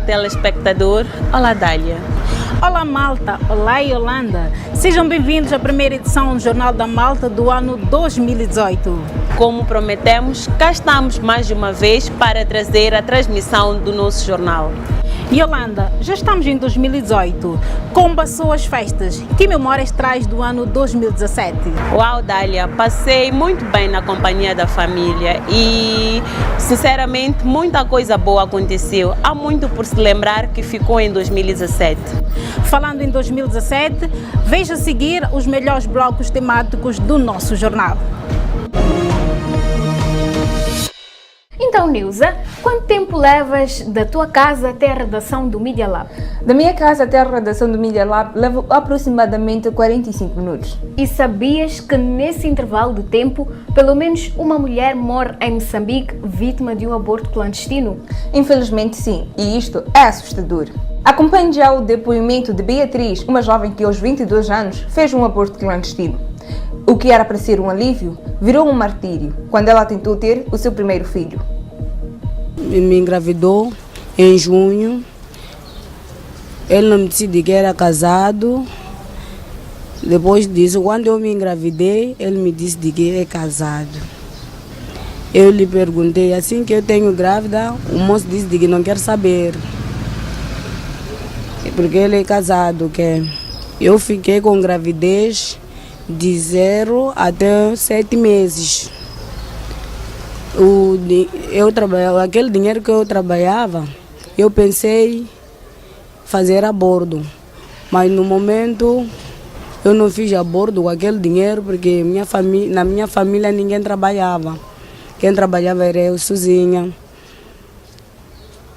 telespectador. Olá, Dália. Olá, Malta. Olá, Yolanda. Sejam bem-vindos à primeira edição do Jornal da Malta do ano 2018. Como prometemos, cá estamos mais uma vez para trazer a transmissão do nosso jornal. Yolanda, já estamos em 2018. Como passou as festas? Que memórias traz do ano 2017? Uau, Dália, passei muito bem na companhia da família e, sinceramente, muita coisa boa aconteceu. Há muito por se lembrar que ficou em 2017. Falando em 2017, veja a seguir os melhores blocos temáticos do nosso jornal. Então, Nilza, quanto tempo levas da tua casa até a redação do Media Lab? Da minha casa até a redação do Media Lab levo aproximadamente 45 minutos. E sabias que nesse intervalo de tempo, pelo menos uma mulher morre em Moçambique vítima de um aborto clandestino? Infelizmente sim, e isto é assustador. Acompanhe já o depoimento de Beatriz, uma jovem que aos 22 anos fez um aborto clandestino. O que era para ser um alívio, virou um martírio, quando ela tentou ter o seu primeiro filho. Me engravidou em junho, ele não me disse que era casado. Depois disso, quando eu me engravidei, ele me disse que é casado. Eu lhe perguntei, assim que eu tenho grávida, o moço disse que não quer saber, porque ele é casado. Que eu fiquei com gravidez de 0 até 7 meses. Aquele dinheiro que eu trabalhava, eu pensei fazer aborto, mas no momento eu não fiz aborto com aquele dinheiro porque na minha família ninguém trabalhava. Quem trabalhava era eu sozinha.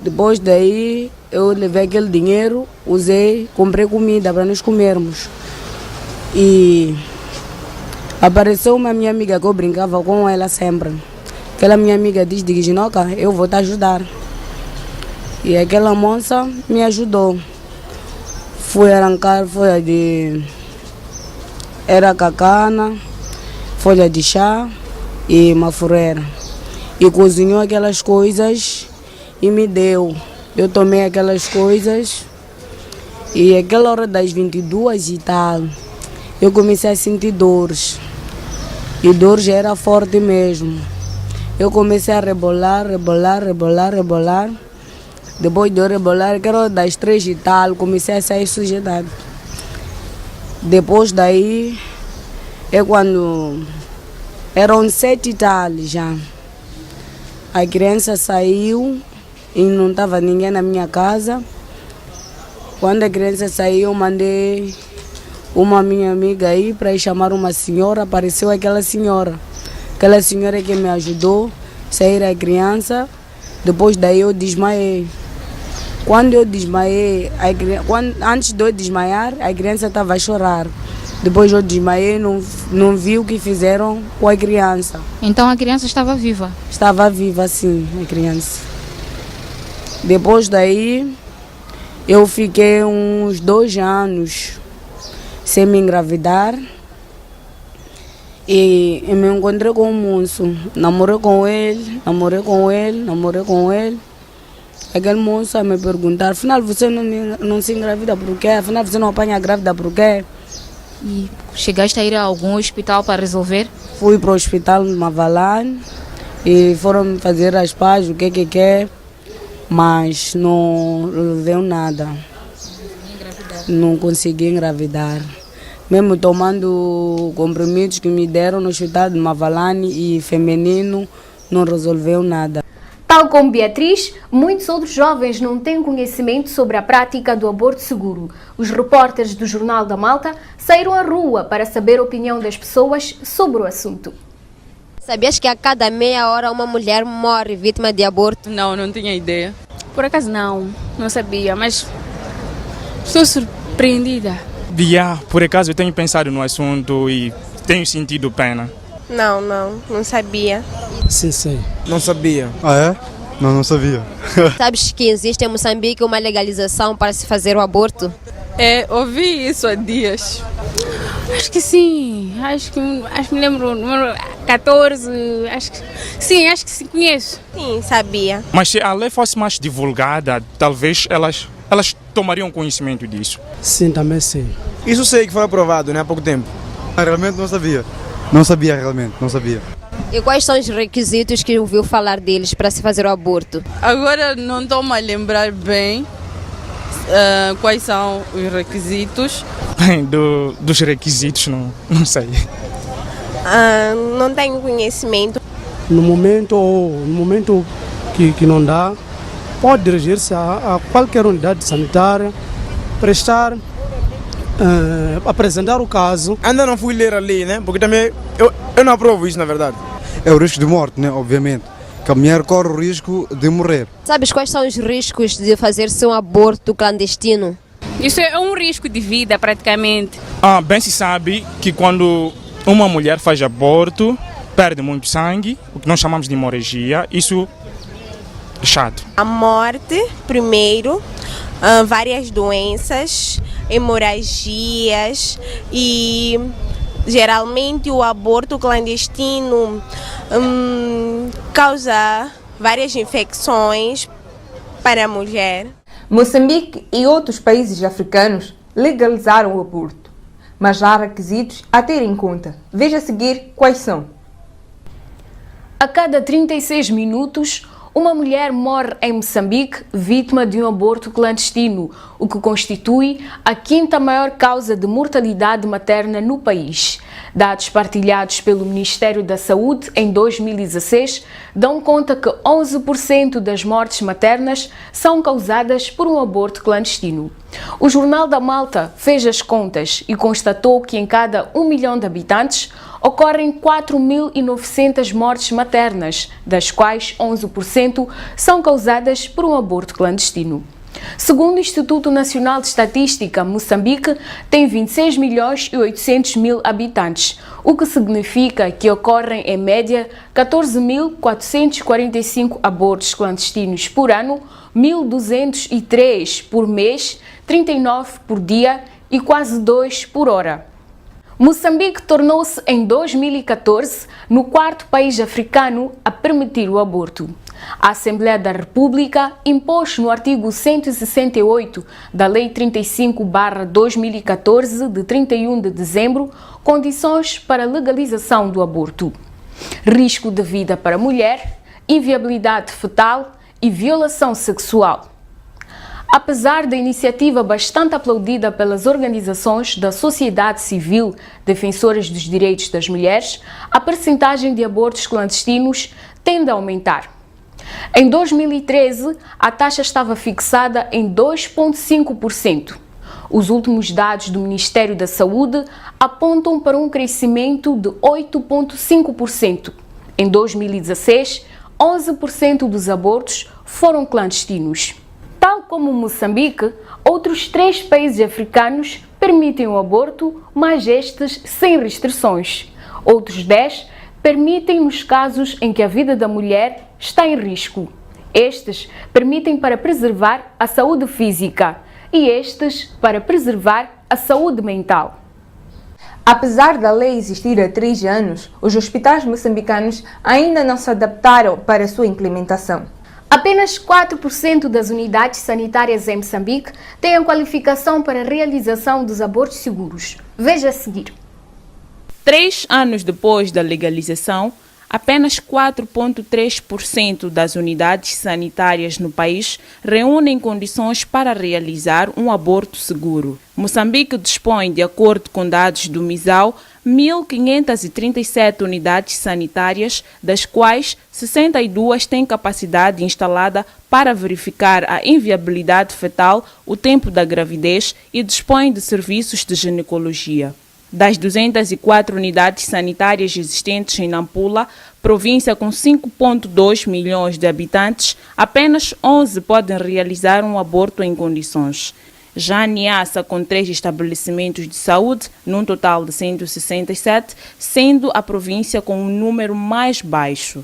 Depois daí eu levei aquele dinheiro, usei, comprei comida para nós comermos. E apareceu uma minha amiga que eu brincava com ela sempre. Aquela minha amiga disse, Ginoca, eu vou te ajudar. E aquela moça me ajudou. Fui arrancar folha de... Era cacana, folha de chá e mafureira. E cozinhou aquelas coisas e me deu. Eu tomei aquelas coisas e aquela hora das 22 e tal, eu comecei a sentir dores. E dor já era forte mesmo. Eu comecei a rebolar. Depois de eu rebolar, que era das 3 e tal, comecei a sair sujidade. Depois daí, é quando eram 7 e tal já. A criança saiu e não estava ninguém na minha casa. Quando a criança saiu, eu mandei uma minha amiga aí para ir chamar uma senhora. Apareceu aquela senhora que me ajudou a sair a criança. Depois daí eu desmaiei. Quando eu desmaiei, antes de eu desmaiar, a criança estava a chorar. Depois eu desmaiei, não vi o que fizeram com a criança. Então a criança estava viva? Estava viva, sim, a criança. Depois daí, eu fiquei uns 2 anos sem me engravidar. E me encontrei com um moço, namorei com ele. Aquele moço a me perguntar, afinal você não se engravida por quê? Afinal você não apanha grávida por quê? E chegaste a ir a algum hospital para resolver? Fui para o hospital de Mavalane e foram me fazer as pás, o que é, mas não levei nada. Não consegui engravidar. Mesmo tomando comprimidos que me deram no hospital de Mavalane e feminino, não resolveu nada. Tal como Beatriz, muitos outros jovens não têm conhecimento sobre a prática do aborto seguro. Os repórteres do Jornal da Malta saíram à rua para saber a opinião das pessoas sobre o assunto. Sabias que a cada meia hora uma mulher morre vítima de aborto? Não tinha ideia. Por acaso não sabia, mas estou surpreendida. Por acaso eu tenho pensado no assunto e tenho sentido pena. Não sabia. Sim. Não sabia. Ah, é? Não sabia. Sabes que existe em Moçambique uma legalização para se fazer o aborto? Ouvi isso há dias. Acho que sim, acho que me lembro o número 14, acho que sim, conheço. Sim, sabia. Mas se a lei fosse mais divulgada, talvez elas tomariam conhecimento disso. Sim, também sei. Isso sei que foi aprovado, né, há pouco tempo. Realmente não sabia. Não sabia realmente, não sabia. E quais são os requisitos que ouviu falar deles para se fazer o aborto? Agora não estou-me a lembrar bem quais são os requisitos. Bem, dos requisitos, não sei. Não tenho conhecimento. No momento que não dá, pode dirigir-se a qualquer unidade sanitária, prestar, apresentar o caso. Ainda não fui ler a lei, né? Porque também eu não aprovo isso, na verdade. É o risco de morte, né? Obviamente. Que a mulher corre o risco de morrer. Sabes quais são os riscos de fazer-se um aborto clandestino? Isso é um risco de vida, praticamente. Bem se sabe que quando uma mulher faz aborto, perde muito sangue, o que nós chamamos de hemorragia. Isso é chato. A morte, primeiro, várias doenças, hemorragias e geralmente o aborto clandestino causa várias infecções para a mulher. Moçambique e outros países africanos legalizaram o aborto, mas há requisitos a ter em conta. Veja a seguir quais são. A cada 36 minutos, uma mulher morre em Moçambique vítima de um aborto clandestino, o que constitui a quinta maior causa de mortalidade materna no país. Dados partilhados pelo Ministério da Saúde em 2016 dão conta que 11% das mortes maternas são causadas por um aborto clandestino. O Jornal da Malta fez as contas e constatou que em cada 1 milhão de habitantes ocorrem 4.900 mortes maternas, das quais 11% são causadas por um aborto clandestino. Segundo o Instituto Nacional de Estatística, Moçambique tem 26.800.000 habitantes, o que significa que ocorrem, em média, 14.445 abortos clandestinos por ano, 1.203 por mês, 39 por dia e quase 2 por hora. Moçambique tornou-se, em 2014, no quarto país africano a permitir o aborto. A Assembleia da República impôs no artigo 168 da Lei 35/2014, de 31 de dezembro, condições para a legalização do aborto: risco de vida para a mulher, inviabilidade fetal e violação sexual. Apesar da iniciativa bastante aplaudida pelas organizações da sociedade civil defensoras dos direitos das mulheres, a percentagem de abortos clandestinos tende a aumentar. Em 2013, a taxa estava fixada em 2,5%. Os últimos dados do Ministério da Saúde apontam para um crescimento de 8,5%. Em 2016, 11% dos abortos foram clandestinos. Tal como Moçambique, outros 3 países africanos permitem o aborto, mas estes sem restrições. Outros 10 permitem nos casos em que a vida da mulher está em risco. Estes permitem para preservar a saúde física e estes para preservar a saúde mental. Apesar da lei existir há 3 anos, os hospitais moçambicanos ainda não se adaptaram para a sua implementação. Apenas 4% das unidades sanitárias em Moçambique têm a qualificação para a realização dos abortos seguros. Veja a seguir. 3 anos depois da legalização, apenas 4,3% das unidades sanitárias no país reúnem condições para realizar um aborto seguro. Moçambique dispõe, de acordo com dados do MISAL, 1.537 unidades sanitárias, das quais 62 têm capacidade instalada para verificar a inviabilidade fetal, o tempo da gravidez e dispõe de serviços de ginecologia. Das 204 unidades sanitárias existentes em Nampula, província com 5,2 milhões de habitantes, apenas 11 podem realizar um aborto em condições. Já Niassa, com 3 estabelecimentos de saúde, num total de 167, sendo a província com um número mais baixo.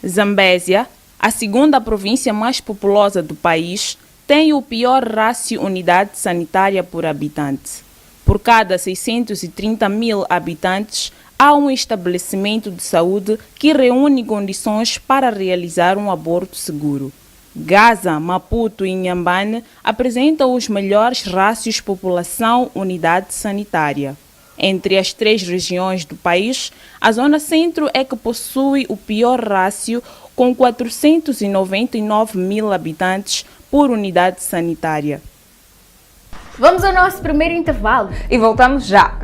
Zambésia, a segunda província mais populosa do país, tem o pior rácio unidade sanitária por habitante. por cada 630 mil habitantes, há um estabelecimento de saúde que reúne condições para realizar um aborto seguro. Gaza, Maputo e Inhambane apresentam os melhores rácios população-unidade sanitária. Entre as 3 regiões do país, a Zona Centro é que possui o pior rácio, com 499 mil habitantes por unidade sanitária. Vamos ao nosso primeiro intervalo. E voltamos já.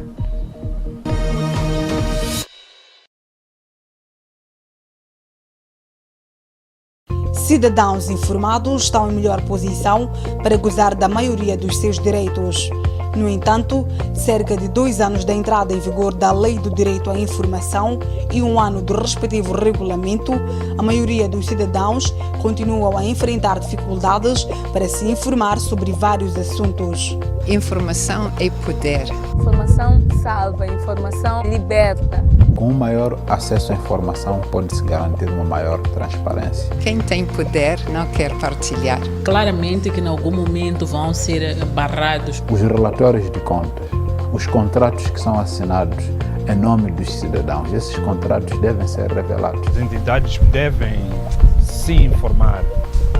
Cidadãos informados estão em melhor posição para gozar da maioria dos seus direitos. No entanto, cerca de 2 anos da entrada em vigor da Lei do Direito à Informação e 1 ano do respectivo regulamento, a maioria dos cidadãos continuam a enfrentar dificuldades para se informar sobre vários assuntos. Informação é poder. Informação salva, informação liberta. Com um maior acesso à informação, pode-se garantir uma maior transparência. Quem tem poder não quer partilhar. Claramente que em algum momento vão ser barrados. Os relatórios de contas, os contratos que são assinados em nome dos cidadãos, esses contratos devem ser revelados. As entidades devem se informar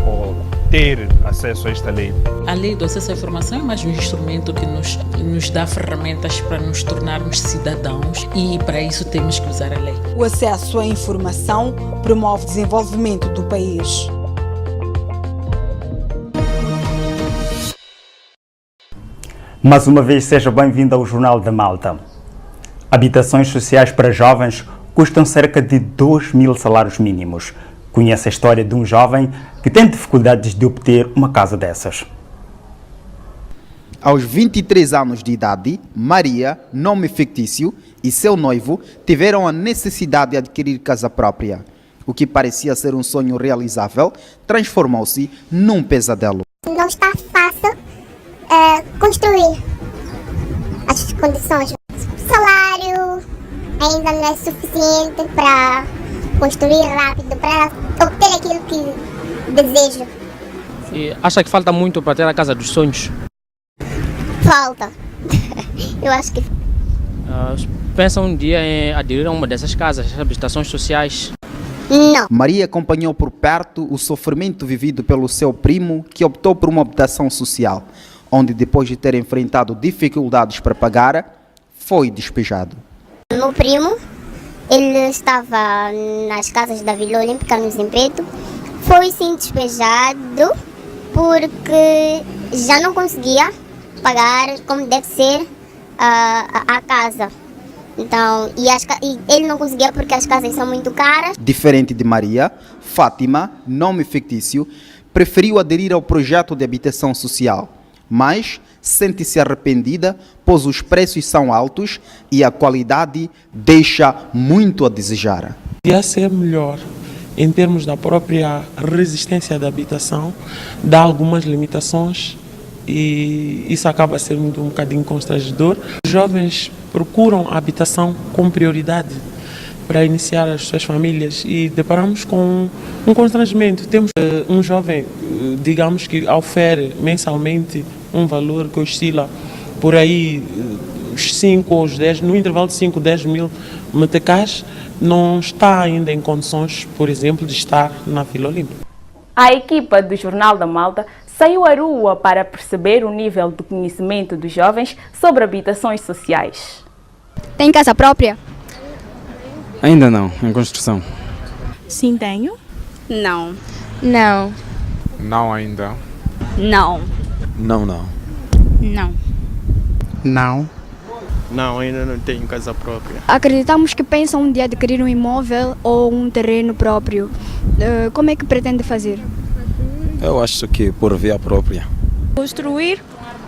ou ter acesso a esta lei. A lei do acesso à informação é mais um instrumento que nos dá ferramentas para nos tornarmos cidadãos e para isso temos que usar a lei. O acesso à informação promove o desenvolvimento do país. Mais uma vez, seja bem-vindo ao Jornal da Malta. Habitações sociais para jovens custam cerca de 2.000 salários mínimos. Conhece a história de um jovem que tem dificuldades de obter uma casa dessas. Aos 23 anos de idade, Maria, nome fictício, e seu noivo tiveram a necessidade de adquirir casa própria. O que parecia ser um sonho realizável transformou-se num pesadelo. Não está fácil construir as condições. O salário ainda não é suficiente para construir rápido, para obter aquilo que desejo. E acha que falta muito para ter a casa dos sonhos? Falta. Eu acho que... Pensa um dia em aderir a uma dessas casas, habitações sociais? Não. Maria acompanhou por perto o sofrimento vivido pelo seu primo, que optou por uma habitação social, onde depois de ter enfrentado dificuldades para pagar, foi despejado. Meu primo, ele estava nas casas da Vila Olímpica, no Zimpeto, foi sim despejado porque já não conseguia pagar como deve ser a casa. Então, e ele não conseguia porque as casas são muito caras. Diferente de Maria, Fátima, nome fictício, preferiu aderir ao projeto de habitação social, mas sente-se arrependida, pois os preços são altos e a qualidade deixa muito a desejar. Podia ser melhor em termos da própria resistência da habitação, dá algumas limitações e isso acaba sendo um bocadinho constrangedor. Os jovens procuram a habitação com prioridade para iniciar as suas famílias e deparamos com um constrangimento. Temos um jovem, digamos que ofere mensalmente um valor que oscila por aí os 5 ou os 10, no intervalo de 5, 10 mil meticais, não está ainda em condições, por exemplo, de estar na Vila Olímpica. A equipa do Jornal da Malta saiu à rua para perceber o nível de conhecimento dos jovens sobre habitações sociais. Tem casa própria? Ainda não, em construção. Sim, tenho. Não. Não. Não ainda. Não. Não. Não. Não. Não, ainda não tenho casa própria. Acreditamos que pensam um dia adquirir um imóvel ou um terreno próprio. Como é que pretende fazer? Eu acho que por via própria. Construir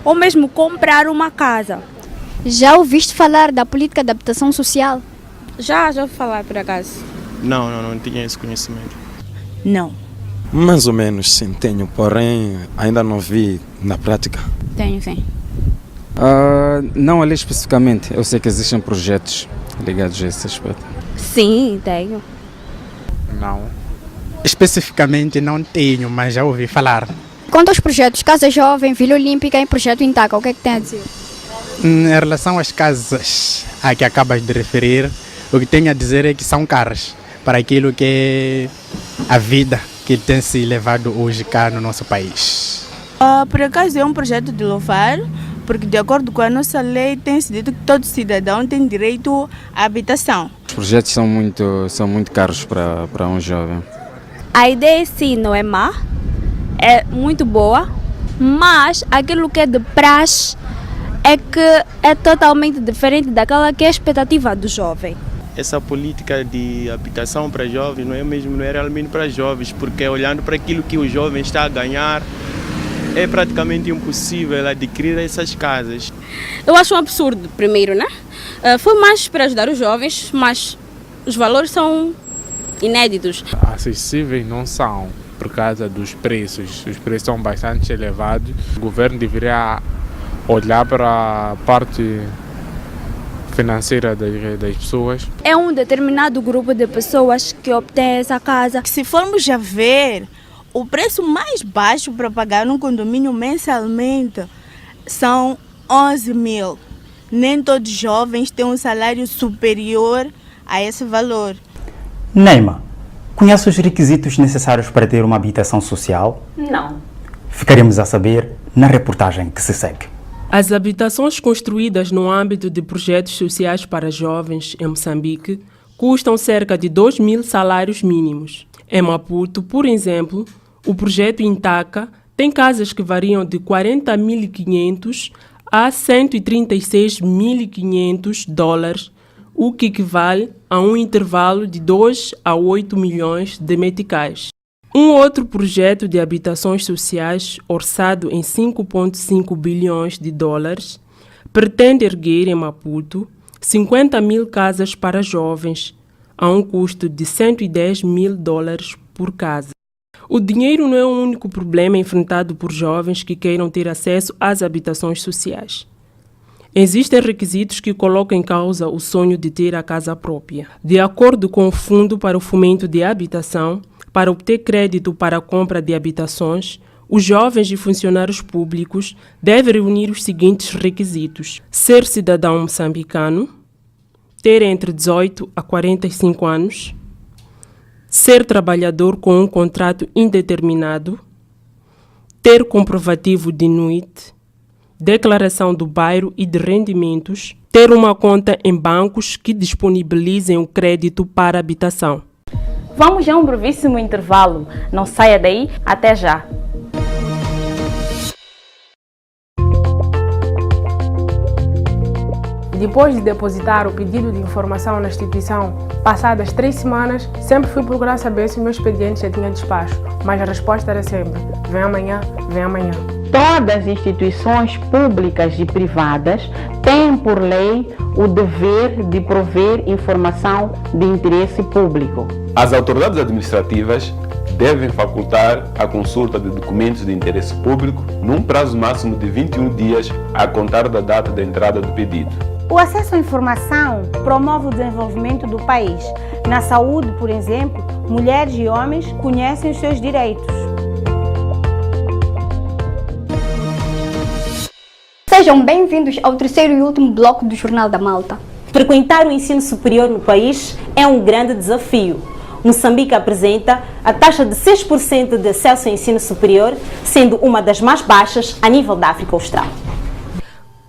ou mesmo comprar uma casa. Já ouviste falar da política de habitação social? Já ouvi falar por acaso. Não tinha esse conhecimento. Não. Mais ou menos sim, tenho, porém ainda não vi na prática. Tenho, sim. Não ali especificamente, eu sei que existem projetos ligados a esse aspecto. Sim, tenho. Não. Especificamente não tenho, mas já ouvi falar. Quanto aos projetos Casa Jovem, Vila Olímpica e Projeto Intaca, o que é que tem a dizer? Em relação às casas a que acabas de referir, o que tenho a dizer é que são caras para aquilo que é a vida que tem se levado hoje cá no nosso país. Por acaso é um projeto de louvar, porque de acordo com a nossa lei tem-se dito que todo cidadão tem direito à habitação. Os projetos são muito caros para um jovem. A ideia sim não é má, é muito boa, mas aquilo que é de praxe é que é totalmente diferente daquela que é a expectativa do jovem. Essa política de habitação para jovens não é realmente para jovens, porque olhando para aquilo que o jovem está a ganhar, é praticamente impossível adquirir essas casas. Eu acho um absurdo, primeiro, né? Foi mais para ajudar os jovens, mas os valores são inéditos. Acessíveis não são, por causa dos preços. Os preços são bastante elevados. O governo deveria olhar para a parte financeira das pessoas. É um determinado grupo de pessoas que obtém essa casa. Se formos a ver, o preço mais baixo para pagar um condomínio mensalmente são 11 mil. Nem todos os jovens têm um salário superior a esse valor. Neima, conhece os requisitos necessários para ter uma habitação social? Não. Ficaremos a saber na reportagem que se segue. As habitações construídas no âmbito de projetos sociais para jovens em Moçambique custam cerca de 2.000 salários mínimos. Em Maputo, por exemplo, o projeto Intaca tem casas que variam de 40.500 a 136.500 dólares, o que equivale a um intervalo de 2 a 8 milhões de meticais. Um outro projeto de habitações sociais, orçado em 5,5 bilhões de dólares, pretende erguer em Maputo 50.000 casas para jovens, a um custo de 110 mil dólares por casa. O dinheiro não é o único problema enfrentado por jovens que queiram ter acesso às habitações sociais. Existem requisitos que colocam em causa o sonho de ter a casa própria. De acordo com o Fundo para o Fomento de Habitação, para obter crédito para a compra de habitações, os jovens e funcionários públicos devem reunir os seguintes requisitos: ser cidadão moçambicano, ter entre 18 a 45 anos, ser trabalhador com um contrato indeterminado, ter comprovativo de NUIT, declaração do bairro e de rendimentos, ter uma conta em bancos que disponibilizem o crédito para habitação. Vamos a um brevíssimo intervalo. Não saia daí, até já. Depois de depositar o pedido de informação na instituição, passadas 3 semanas, sempre fui procurar saber se o meu expediente já tinha despacho, mas a resposta era sempre: vem amanhã, vem amanhã. Todas as instituições públicas e privadas têm por lei o dever de prover informação de interesse público. As autoridades administrativas devem facultar a consulta de documentos de interesse público num prazo máximo de 21 dias a contar da data da entrada do pedido. O acesso à informação promove o desenvolvimento do país. Na saúde, por exemplo, mulheres e homens conhecem os seus direitos. Sejam bem-vindos ao terceiro e último bloco do Jornal da Malta. Frequentar o ensino superior no país é um grande desafio. Moçambique apresenta a taxa de 6% de acesso ao ensino superior, sendo uma das mais baixas a nível da África Austral.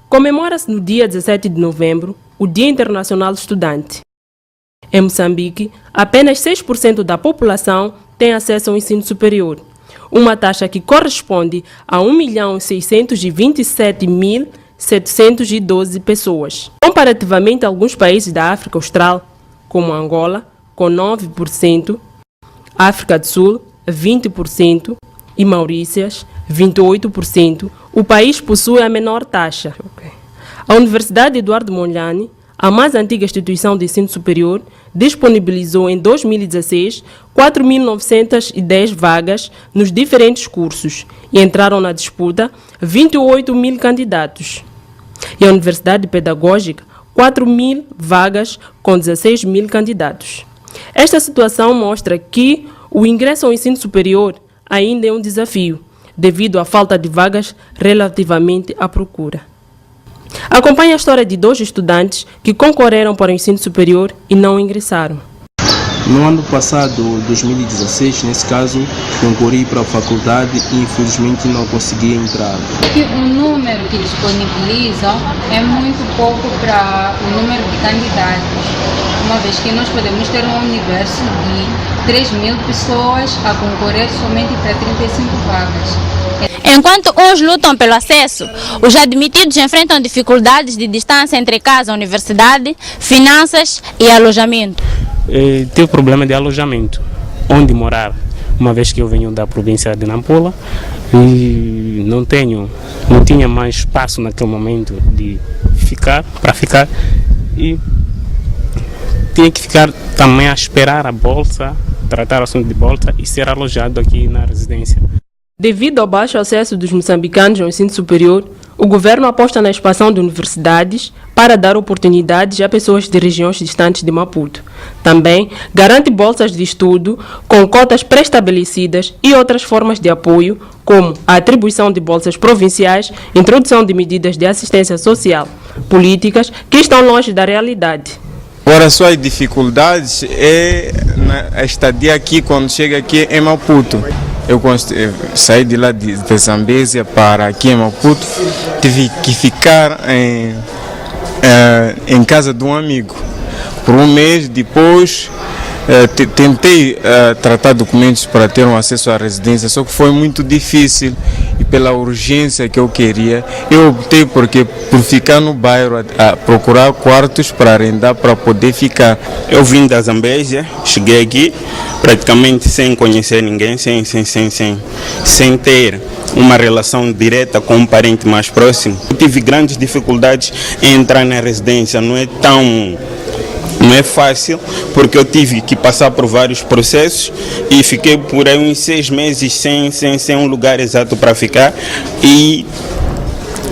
Comemora-se no dia 17 de novembro o Dia Internacional do Estudante. Em Moçambique, apenas 6% da população tem acesso ao ensino superior, uma taxa que corresponde a 1.627.712 pessoas. Comparativamente a alguns países da África Austral, como Angola, com 9%, África do Sul, 20% e Maurícias, 28%, o país possui a menor taxa. A Universidade Eduardo Mondlane, a mais antiga instituição de ensino superior, disponibilizou em 2016 4.910 vagas nos diferentes cursos e entraram na disputa 28 mil candidatos. E a Universidade Pedagógica, 4.000 vagas com 16 mil candidatos. Esta situação mostra que o ingresso ao ensino superior ainda é um desafio, devido à falta de vagas relativamente à procura. Acompanhe a história de 2 estudantes que concorreram para o ensino superior e não ingressaram. No ano passado, 2016, nesse caso, concorri para a faculdade e infelizmente não consegui entrar. O número que disponibilizam é muito pouco para o número de candidatos, uma vez que nós podemos ter um universo de 3.000 pessoas a concorrer somente para 35 vagas. Enquanto uns lutam pelo acesso, os admitidos enfrentam dificuldades de distância entre casa, universidade, finanças e alojamento. Tem o problema de alojamento, onde morar, uma vez que eu venho da província de Nampula e não tinha mais espaço naquele momento para ficar e tinha que ficar também a esperar a bolsa, tratar o assunto de bolsa e ser alojado aqui na residência. Devido ao baixo acesso dos moçambicanos ao ensino superior, o governo aposta na expansão de universidades para dar oportunidades a pessoas de regiões distantes de Maputo. Também garante bolsas de estudo com cotas pré-estabelecidas e outras formas de apoio, como a atribuição de bolsas provinciais, introdução de medidas de assistência social, políticas que estão longe da realidade. Agora, suas dificuldades é a estadia aqui, quando chega aqui em Maputo. Eu saí de lá de Zambésia para aqui em Maputo, tive que ficar em casa de um amigo por um mês. Depois tentei tratar documentos para ter um acesso à residência, só que foi muito difícil e pela urgência que eu queria, eu optei por ficar no bairro, a procurar quartos para arrendar para poder ficar. Eu vim da Zambésia, cheguei aqui praticamente sem conhecer ninguém, sem ter uma relação direta com um parente mais próximo. Eu tive grandes dificuldades em entrar na residência, não é fácil, porque eu tive que passar por vários processos e fiquei por aí uns 6 meses sem um lugar exato para ficar e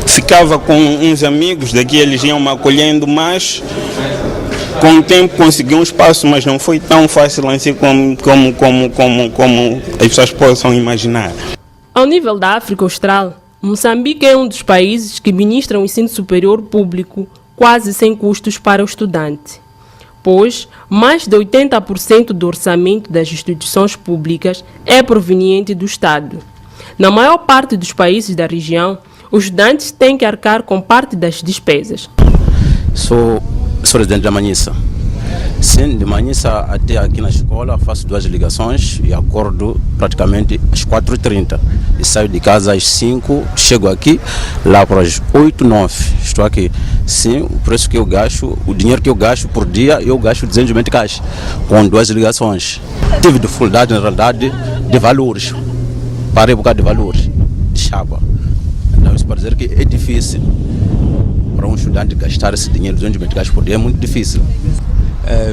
ficava com uns amigos daqui, eles iam me acolhendo, mas com o tempo consegui um espaço, mas não foi tão fácil assim como as pessoas possam imaginar. Ao nível da África Austral, Moçambique é um dos países que ministra o ensino superior público quase sem custos para o estudante, pois mais de 80% do orçamento das instituições públicas é proveniente do Estado. Na maior parte dos países da região, os estudantes têm que arcar com parte das despesas. Sou residente da Manhissa. Sim, de Manhissa até aqui na escola faço 2 ligações e acordo praticamente às 4h30. E saio de casa às 5, chego aqui, lá para as 8, 9. Estou aqui. Sim, o preço que eu gasto, o dinheiro que eu gasto por dia, eu gasto 220 caixas, com 2 ligações. Tive dificuldade, na realidade, de valores. Parei por causa de valores, de chapa. Então, isso para dizer que é difícil para um estudante gastar esse dinheiro, 220 caixas por dia, é muito difícil.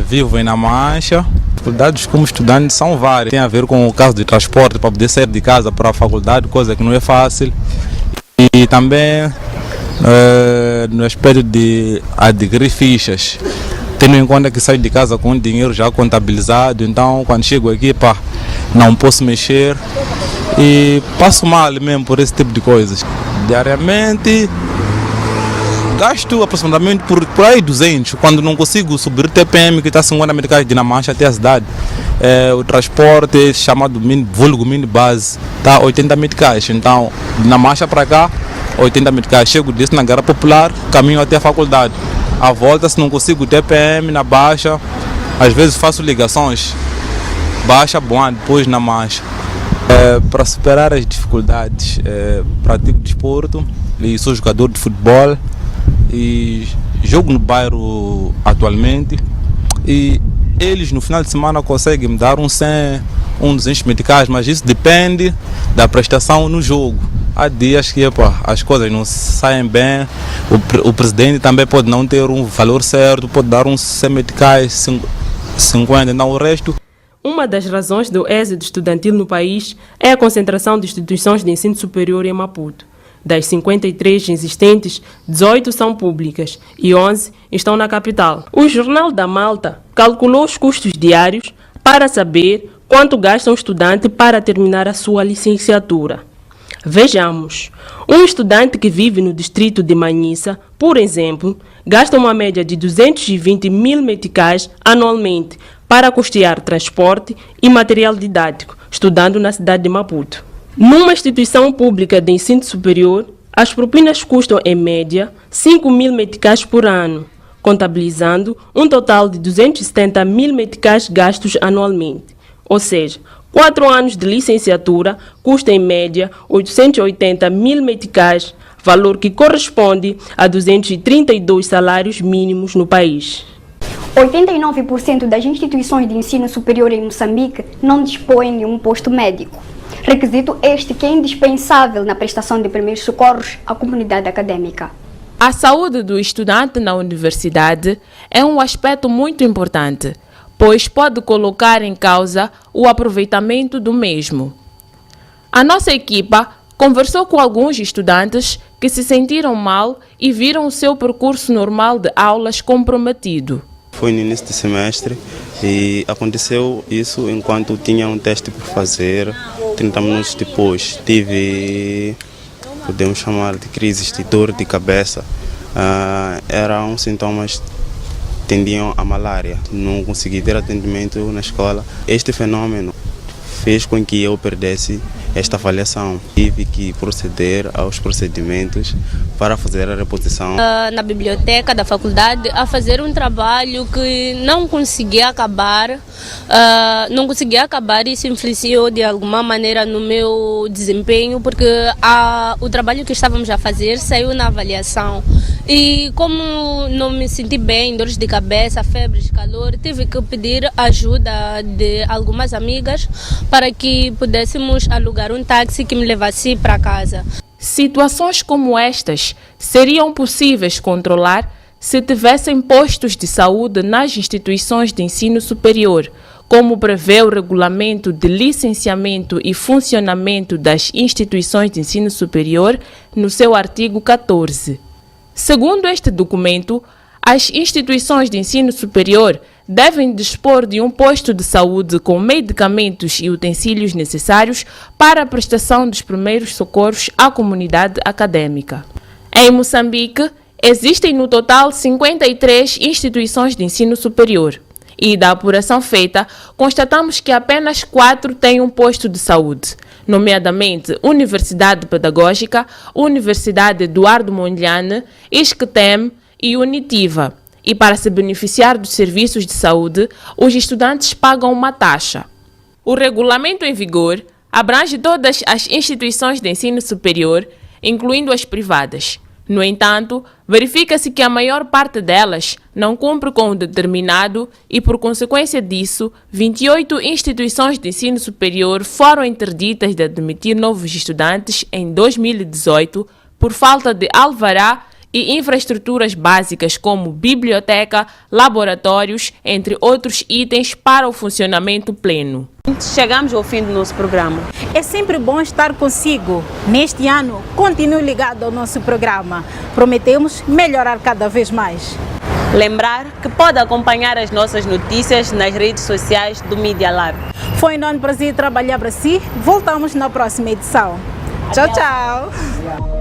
Vivo em Namancha. Dificuldades como estudante são várias. Tem a ver com o caso de transporte para poder sair de casa para a faculdade, coisa que não é fácil. E também no aspecto de adquirir fichas. Tendo em conta que saio de casa com o dinheiro já contabilizado, então quando chego aqui não posso mexer e passo mal mesmo por esse tipo de coisas. Diariamente gasto aproximadamente por aí 200, quando não consigo subir o TPM, que está 50 meticais de Namancha até a cidade. O transporte chamado vulgo mini base está 80 meticais, então de Namancha para cá 80 meticais. Chego disso na Gara Popular, caminho até a faculdade. A volta, se não consigo o TPM na baixa, às vezes faço ligações, baixa, bom, depois na marcha. Para superar as dificuldades, pratico desporto e sou jogador de futebol e jogo no bairro atualmente, e eles no final de semana conseguem me dar 100, 200 meticais, mas isso depende da prestação no jogo. Há dias que as coisas não saem bem, o presidente também pode não ter um valor certo, pode dar uns 100 meticais, 50, não o resto. Uma das razões do êxito estudantil no país é a concentração de instituições de ensino superior em Maputo. Das 53 existentes, 18 são públicas e 11 estão na capital. O Jornal da Malta calculou os custos diários para saber quanto gasta um estudante para terminar a sua licenciatura. Vejamos, um estudante que vive no distrito de Manhissa, por exemplo, gasta uma média de 220 mil meticais anualmente para custear transporte e material didático, estudando na cidade de Maputo. Numa instituição pública de ensino superior, as propinas custam, em média, 5 mil meticais por ano, contabilizando um total de 270 mil meticais gastos anualmente. Ou seja, 4 anos de licenciatura custam, em média, 880 mil meticais, valor que corresponde a 232 salários mínimos no país. 89% das instituições de ensino superior em Moçambique não dispõem de um posto médico. Requisito este que é indispensável na prestação de primeiros socorros à comunidade acadêmica. A saúde do estudante na universidade é um aspecto muito importante, pois pode colocar em causa o aproveitamento do mesmo. A nossa equipa conversou com alguns estudantes que se sentiram mal e viram o seu percurso normal de aulas comprometido. Foi no início do semestre e aconteceu isso enquanto tinha um teste por fazer. 30 minutos depois tive, podemos chamar de crises de dor de cabeça. Eram sintomas que tendiam à malária. Não consegui ter atendimento na escola. Este fenômeno fez com que eu perdesse esta avaliação. Tive que proceder aos procedimentos para fazer a reposição. Na biblioteca da faculdade, a fazer um trabalho que não conseguia acabar. E isso influenciou de alguma maneira no meu desempenho, porque o trabalho que estávamos a fazer saiu na avaliação. E como não me senti bem, dores de cabeça, febres, calor, tive que pedir ajuda de algumas amigas para que pudéssemos alugar um táxi que me levasse para casa. Situações como estas seriam possíveis controlar se tivessem postos de saúde nas instituições de ensino superior, como prevê o Regulamento de Licenciamento e Funcionamento das Instituições de Ensino Superior, no seu artigo 14. Segundo este documento, as instituições de ensino superior devem dispor de um posto de saúde com medicamentos e utensílios necessários para a prestação dos primeiros socorros à comunidade acadêmica. Em Moçambique, existem no total 53 instituições de ensino superior. E da apuração feita, constatamos que apenas 4 têm um posto de saúde, nomeadamente Universidade Pedagógica, Universidade Eduardo Mondlane, ISCTEM e Unitiva. E para se beneficiar dos serviços de saúde, os estudantes pagam uma taxa. O regulamento em vigor abrange todas as instituições de ensino superior, incluindo as privadas. No entanto, verifica-se que a maior parte delas não cumpre com o determinado e, por consequência disso, 28 instituições de ensino superior foram interditas de admitir novos estudantes em 2018 por falta de alvará e infraestruturas básicas como biblioteca, laboratórios, entre outros itens para o funcionamento pleno. Chegamos ao fim do nosso programa. É sempre bom estar consigo. Neste ano, continue ligado ao nosso programa. Prometemos melhorar cada vez mais. Lembrar que pode acompanhar as nossas notícias nas redes sociais do Media Lab. Foi um enorme prazer trabalhar para si. Voltamos na próxima edição. Tchau, tchau.